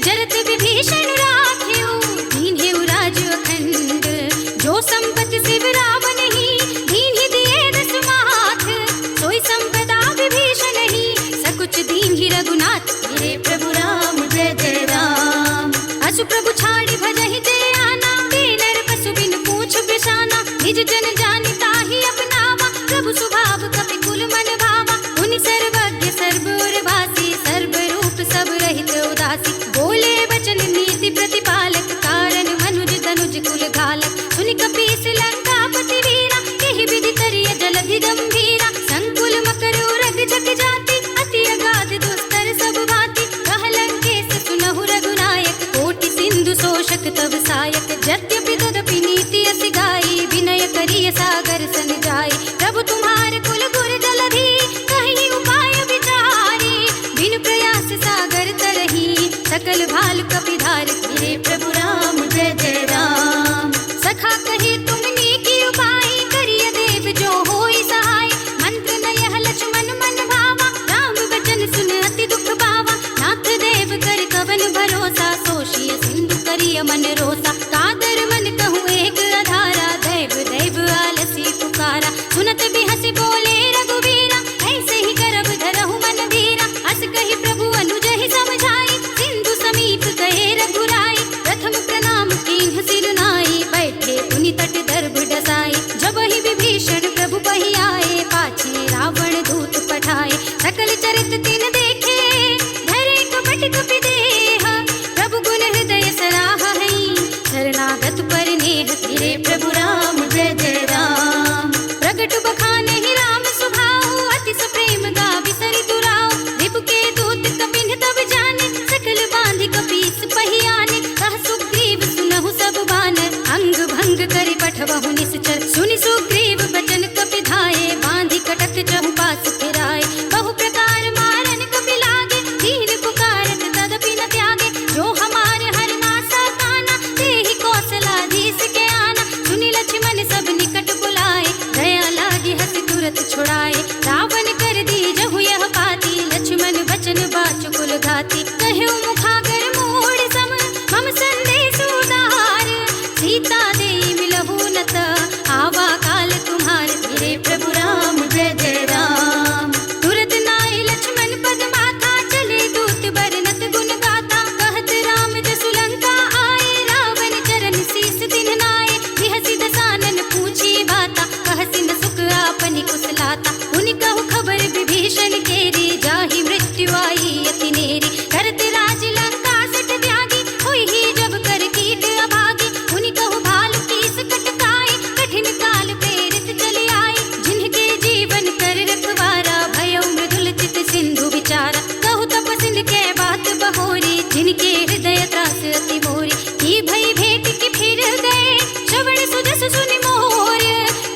जरत विभीषण राखेउ, दीन्हेउ राज अखंड। जो संपत्ति शिव रावण ही, दीन्हि दिए दस माथ। सोई संपदा विभीषण ही, सकुच दीन्हि रघुनाथ। तेरे प्रभु राम जय जय राम। असु प्रभु छाड़ी भजहि जय आना, नर पशु बिन पूछ बिशाना। निज जन जानि ताहि अपनावा, प्रभु स्वभाव कपि कुल मन भावा। मुनि सर्वज्ञ सर्व उर भासी, सर्व रूप सब रहित उदासी। बोले वचन नीति प्रतिपालक, कारण मनुज तनुज कुल घालक। सुनि कपीस लंकापति वीरा, एहि विधि करिय जलधि गंभीरा। संकुल मकर उरग जग जाति, अति अगाध दुस्तर सब भांति। कह लंकेश सुनहु रघुनायक, कोटि सिंधु शोषक तब सायक। यद्यपि तदपि नीति असि गाई, विनय करिय सागर सन जाई। प्रभु तुम्हार कुल गुर जलधि, कहीं उपाय विचारी। बिन प्रयास सागर तरही, सकल भाल कपिधार। तेरे प्रभु राम जय जय राम। सखा कही तुमने की उपाय, करिय देव जो होई सहाय। मंत्र नयह लक्ष्मण मन भावा, राम वचन सुन अति दुख पावा। नाथ देव कर कवन भरोसा, सोषिय सिंधु करिय मन रोसा। कादर मन कहूँ एक अधारा, दैव दैव आलसी पुकारा। सुनत भी हंसी बोले रघुवीरा, ऐसे ही करब धरहु मन धीरा। हस कही प्रभु अनुज ही समझाई, सिंधु समीप गए रघुराई। प्रथम प्रणाम कीन्ह सिर नाई, बैठे पुनि तट दर्भ डसाई। जब ही विभीषण प्रभु बहि आए, पाछे रावण दूत पठाए। सकल चरित तिन देखे, धरे कपट कपि देह। प्रभु गुण हृदय सराहा हई, शरणागत पर नेह। तेरे प्रभु राम जय जय राम। प्रगट बखाने ही राम स्वभाव, अति सप्रेम गा बिसरि दुराव। रिपु के दूत कपिन तब भंग करी पठवहु निश्चर, सुनि सुग्रीव बचन कपि धाये, बांधि कटक चहु पास फिराए। बहु प्रकार मारन कपि लागे, दीन पुकारत तदपि न त्यागे। जो हमारे हर नासा काना, तेहि कौशलाधीश के आना। सुनि लक्ष्मण सब निकट बुलाए, दया लागी हसि तुरत छुड़ाए। रावण कर दीजहु यह पाती, लक्ष्मण बचन बाचुकुल घाती। कह्यो मुखागर मोड़ सम, मम संदेश उदार। सीता देई मिलहु नत, आवा काल तुम्हार। धीरे प्रभु राम जय जय राम। तुरत नाई लक्ष्मण पद माथा, चले दूत बरनत गुण गाथा। कहत राम जसु लंका आए, रावण चरण शीस दिन नाए। बिहसि दसानन पूछी बाता, कहसि न सुख आपनि कुशलाता। उनि कहु खबर विभीषण केरी, जाहि मृत्यु आई अति नेरी। करत राज लंका सठ त्यागी, होई जब कर कीट अभागी। उनि कहु भाल कीस कटकाए, कठिन काल प्रेरित चले आए। जिनके जीवन कर रखवारा, भयउ मृदुल चित सिंधु विचारा। कहु तपसिन के बात बहोरी, जिनके हृदय त्रास अति मोरी। की भई भेंट की फिर गए, श्रवण सुजस सुनि मोर।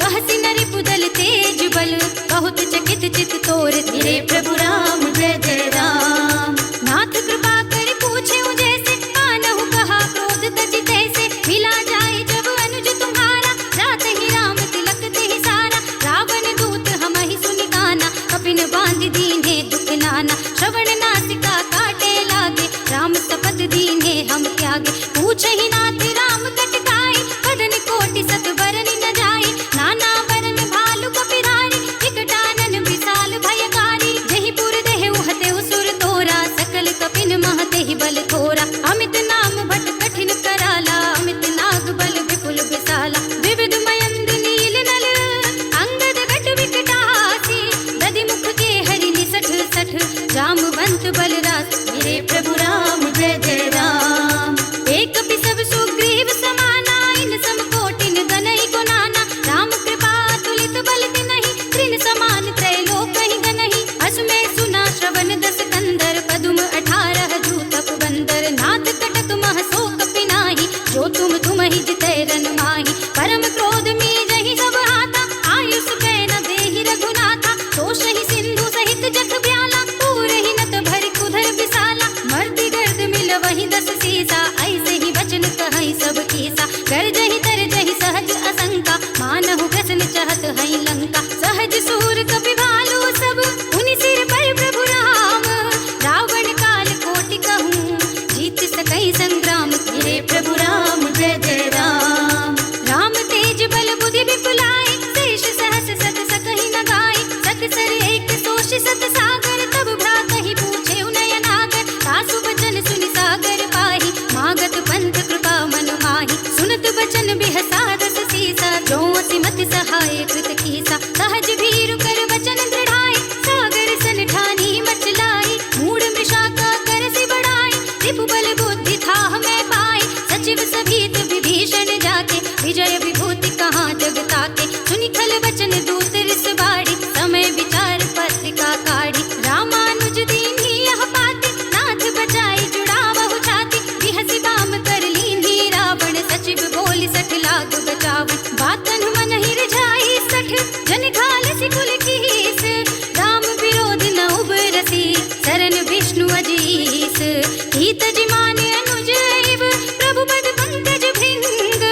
कहसि नरि पुदल तेज बल, बहुत चकित चित तोर। धीरे प्रभु राम जय जय राम। नाथ कृपा कर पूछे जैसे, कानहु कहा क्रोध तजि तैसे। मिला जाए जब अनुज तुम्हारा, रात ही राम तिलक तेहि सारा। रावण दूत हमहि सुनि काना, कपिन बांधि दीन्हे दुख नाना। श्रवण नासिका काटे लागे, राम शपथ दीन्हे हम त्यागे। पूछहि नाथ राम कटकाई, बदन कोटि सत बरनि न जाई। नाना बरन भालु कपिरारी, विकटानन विशाल भयकारी। जहि पुर देहु हतेउ सुर तोरा, सकल कपिन महतेहि बल थोरा। अमित नाम भट कठिन कराला, अमित नाग बल विपुल विशाला। विविध मयंद नील नल, अंगद गट विकटासी। दधि मुख के हरि निसठ सठ, जामवंत बलरास। मेरे प्रभु राम जय जय राम। एक कपि सब सुग्रीव समाना, इन सम कोटिन गनहि गुनाना। राम कृपा तुलित बल तिनहि, तृण समान त्रैलोक ही गनहि। अस में सुना श्रवण दस कंदर, पदुम 18 जूतप बंदर। नाथ कटक मह सो कपि नाही, जो तुम ही जितै रन माही। परम क्रोध मीजहि सब हाथा, आयुष कै न देहि रघुनाथा। तोषहि सिंधु सहित जथ ब्याला, पूरहि नत भरि कुधर विशाला। मर्दि गर्द मिल वही 10 सीसा, ऐसे ही वचन कहै सब कीसा। गर्जहि तरजहि सहज असंका, मानहु ग्रसन चहत हई लंका। सहज सूर कपि भालु सब, उनि सिर पर प्रभु राम। रावण काल कोटि कहूँ, जीत सकै संग्राम। धीरे प्रभु राम जय जय राम। राम तेज बल बुद्धि विपुलाए, शेष सहस सत सकहि न गाए। सत सर एक सोष सत सागर, तब भ्रातहि पूछे नयनागर। सासु बचन सुनि सागर पाहि, मागत पंथ कृपा मन माहि। सुनत बचन बिहसा दस सीसा, जो सिमति सहाय कृत कीसा। सहज भीरु कर वचन दृढ़ाए, सागर सन ठानी मचलाई। मूढ़ मृषा का करसि बढ़ाई, रिपु बल बुद्धि थाह में पाए। सचिव सभीत विभीषण जाके, विजय विभूति कहाँ जग ताके। सुनि खल वचन दूत रिस बाड़ी, समय विचार पत्रिका काढ़ी। रामानुज दीन्ही यह पाती, नाथ बचाई जुड़ावहु छाती। बिहसि बाम कर लीन्ही रावण, सचिव बोलि सठ लाग बचावन। बातन मन ही रिझाई सठ, जन घाल सिकुल कीस। राम विरोध न उबरसी, शरण विष्णु अजीस। हित जिमान अनुज एव, प्रभु पद पंकज भृंग।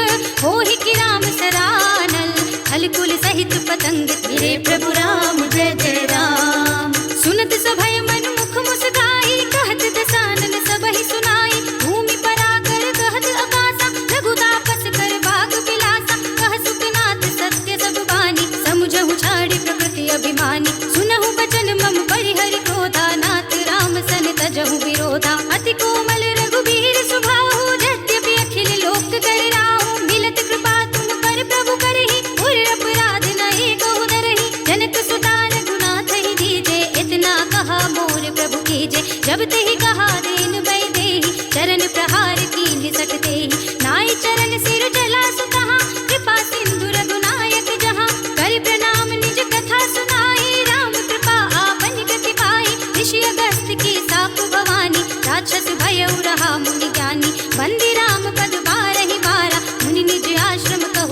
होहि कि राम सरानल, खल कुल सहित पतंग। मेरे प्रभु राम जय जय राम। सुनत सभय मन मुख मुस्काई, कहत दसानन सबहि सुनाई। भूमि पराकर कहत आकाशा, रघु तापस कर बाग बिलासा। कह सुखनाथ सत्य सब बानी, समुझहु छाड़ी प्रकृति अभिमानी। सुनहु बचन मम परिहरि क्रोधा, नाथ राम सन तजहु विरोधा। अति कोमल रघुबीर सुभाहु, यद्यपि अखिल लोक कर राहु। मिलत कृपा तुम कर प्रभु करहि, उर अपराध न एको धरहि। जनक सुता रघुनाथ ही दीजे, इतना कहा मोर प्रभु कीजे। जब तेहि कहा देन बै देहि, चरण प्रहार कीन्हि सठ तेहि। नाई चरण सिर जला सुतहाँ, कृपा सिंधु रघुनायक जहाँ। कर प्रणाम निज कथा सुनाई, राम कृपा आपन गति पाई। ऋषि अगस्त्य की साप भवानी, राक्षस भयउ रहा मुनि ज्ञानी। बंदी राम पद बारहि बारा, मुनि निज आश्रम कहु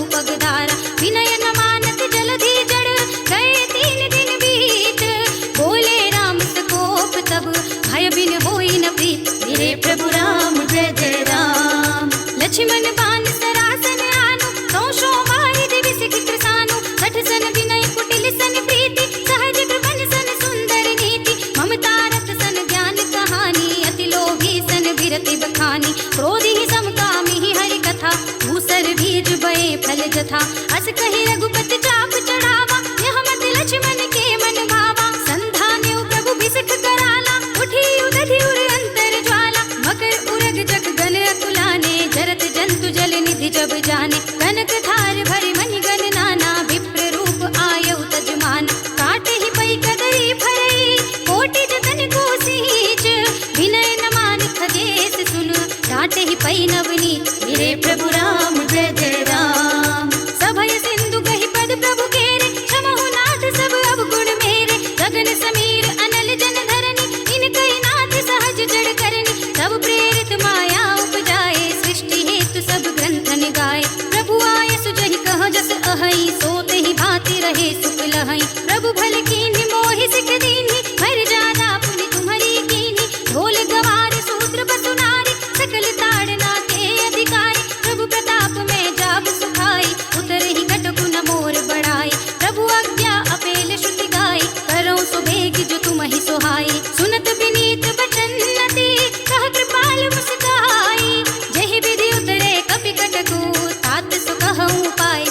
फल बीज बए फल जथा। अस कहि रघुपति चाप चढ़ावा, यह मत लक्ष्मण के मन भावा। संधान्यो प्रभु बिसख कराला, उठी उदधि उर अंतर ज्वाला। मकर उरग जग गण अकुलाने, जरत जंतु जल निधि जब जाने। कनक थार भरि मनि गण नाना, विप्र रूप आयउ तजमान। काटे ही पै कदरी भरई, कोटि जतन को सींच। विनय न मान खगेश सुन, डांटे ही पै नवनीत। मेरे प्रभु राम जय जय राम। सभय सिंधु कहि पद प्रभु केरे, क्षमहु नाथ सब अवगुण मेरे। गगन समीर अनल जन धरनी, इनकहि नाथ सहज जड़ करनी। तब प्रेरित माया उपजाए, सृष्टि हेतु सब ग्रंथन गाए। प्रभु आय सुजहि कह जस अहै, सोते ही भांति रहे सुख लहै। प्रभु भल कीन्हि मोहि सिख दीन्हि, मर जाना पुनि तुम्हरी कीन्हि। ढोल गवार सूत्र बसु नारी, सकल ताड़ना के अधिकारी। प्रभु प्रताप में जाब सुखाई, उतरे ही कटकु न मोर बढ़ाई। प्रभु आज्ञा अपेल श्रुति गाई, करौ सुबेग जो तुमहि सोहाई। सुनत विनीत बचन नति, कह कृपाल मुस्काई। जहि विधि उतरे कपि कटकु, तात सु कहउँ पाई।